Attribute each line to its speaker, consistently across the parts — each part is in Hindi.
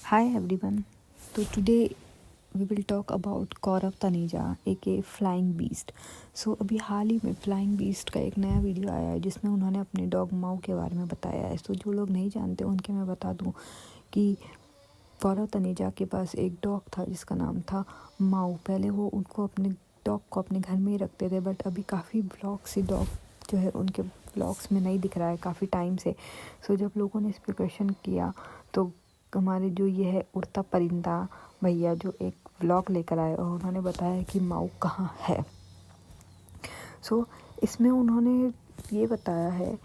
Speaker 1: Hi everyone. So today we will talk about Gaurav Taneja aka flying beast. So अभी हाल ही में फ्लाइंग बीस्ट का एक नया वीडियो आया है जिसमें उन्होंने अपने डॉग माऊ के बारे में बताया है. तो जो लोग नहीं जानते उनके मैं बता दूं कि गौरव तनेजा के पास एक डॉग था जिसका नाम था माऊ. पहले वो उनको अपने डॉग को अपने घर में ही रखते थे, बट अभी काफ़ी ब्लॉग से डॉग जो है उनके ब्लॉग्स में नहीं दिख रहा है काफ़ी टाइम से. सो जब लोगों ने इस पर क्वेश्चन किया तो हमारे जो ये है उड़ता परिंदा भैया जो एक व्लॉग लेकर आए और उन्होंने बताया कि माऊ कहाँ है. सो इसमें उन्होंने ये बताया है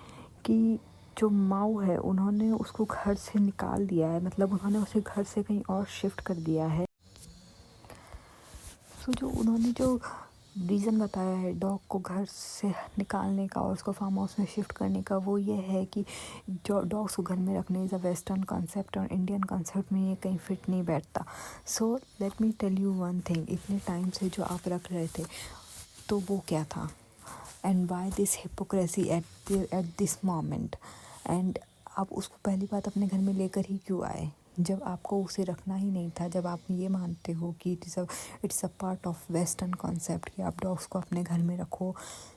Speaker 1: कि जो माऊ है उन्होंने उसको घर से निकाल दिया है, मतलब उन्होंने उसे घर से कहीं और शिफ्ट कर दिया है. सो जो उन्होंने जो रीज़न बताया है डॉग को घर से निकालने का और उसको फार्म हाउस में शिफ्ट करने का, वो ये है कि जो डॉग्स को घर में रखने इज़ अ वेस्टर्न कॉन्सेप्ट और इंडियन कॉन्सेप्ट में ये कहीं फिट नहीं बैठता. So let me tell you one thing, इतने टाइम से जो आप रख रहे थे तो वो क्या था, and why this hypocrisy at this moment, and आप उसको पहली बात अपने घर में लेकर ही क्यों आए जब आपको उसे रखना ही नहीं था, जब आप ये मानते हो कि it's a part of western concept कि आप डॉग्स को अपने घर में रखो.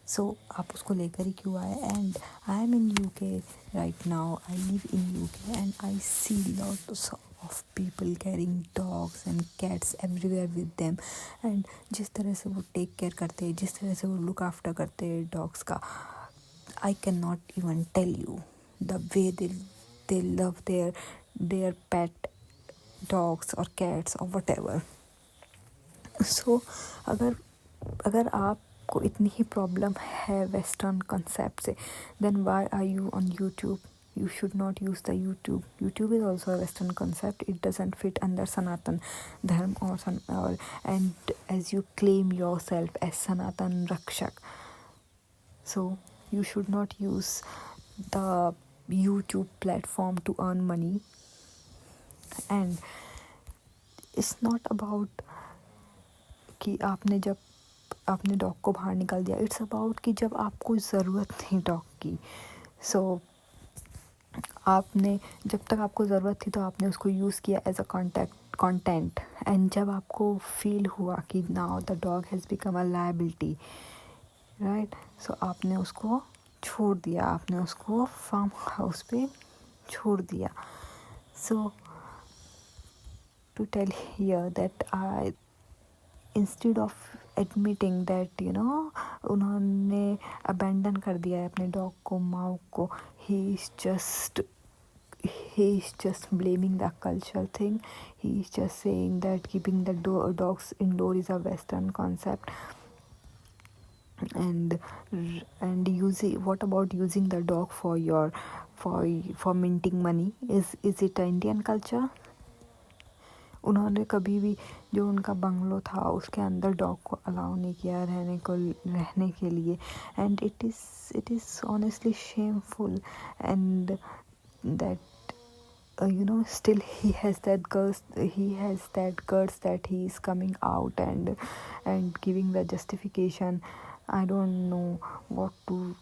Speaker 1: सो आप उसको लेकर ही क्यों आए. And I am in UK right now, I live in UK and I see lots of people carrying dogs and cats everywhere with them. and जिस तरह से वो टेक केयर करते हैं, जिस तरह से वो लुक आफ्टर करते हैं डॉग्स का, I cannot even tell you the way they love their pet dogs or cats or whatever. So अगर आपको इतनी ही प्रॉब्लम है वेस्टर्न कंसेप्ट से, then why are you on YouTube? You should not use the YouTube. YouTube is also a Western concept. It doesn't fit under Sanatan Dharma or and as you claim yourself as Sanatan Rakshak. So you should not use the YouTube platform to earn money. And it's not about कि आपने जब आपने डॉग को बाहर निकाल दिया. इट्स अबाउट कि जब आपको ज़रूरत थी डॉग की, सो आपने जब तक आपको ज़रूरत थी तो आपने उसको यूज़ किया एज अ कंटेंट. एंड जब आपको फील हुआ कि now the dog has become a liability, right, so आपने उसको छोड़ दिया, आपने उसको फार्म हाउस पे छोड़ दिया. So to tell here that I instead of admitting that उन्होंने अबेंडन कर दिया है अपने डॉग को, माऊ को, ही is just blaming the cultural thing. He is just saying that keeping the dogs indoor is a Western concept. And using, what about using the dog for minting money? Is it an Indian culture? उन्होंने कभी भी जो उनका बंगलो था उसके अंदर डॉग को अलाउ नहीं किया रहने के लिए. And it is honestly shameful. And that still he has that guts that he is coming out and giving the justification. I don't know what to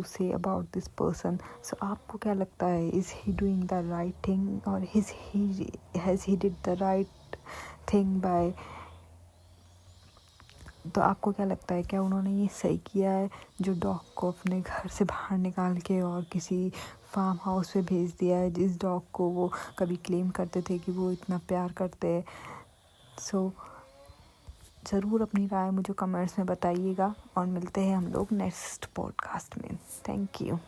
Speaker 1: say about this person. So आपको क्या लगता है, is he doing the right thing or has he did the right thing by, तो आपको क्या लगता है क्या उन्होंने ये सही किया है जो डॉग को अपने घर से बाहर निकाल के और किसी फार्म हाउस पे भेज दिया है जिस डॉग को वो कभी क्लेम करते थे कि वो इतना प्यार करते हैं. सो ज़रूर अपनी राय मुझे कमेंट्स में बताइएगा और मिलते हैं हम लोग नेक्स्ट पॉडकास्ट में. Thank you.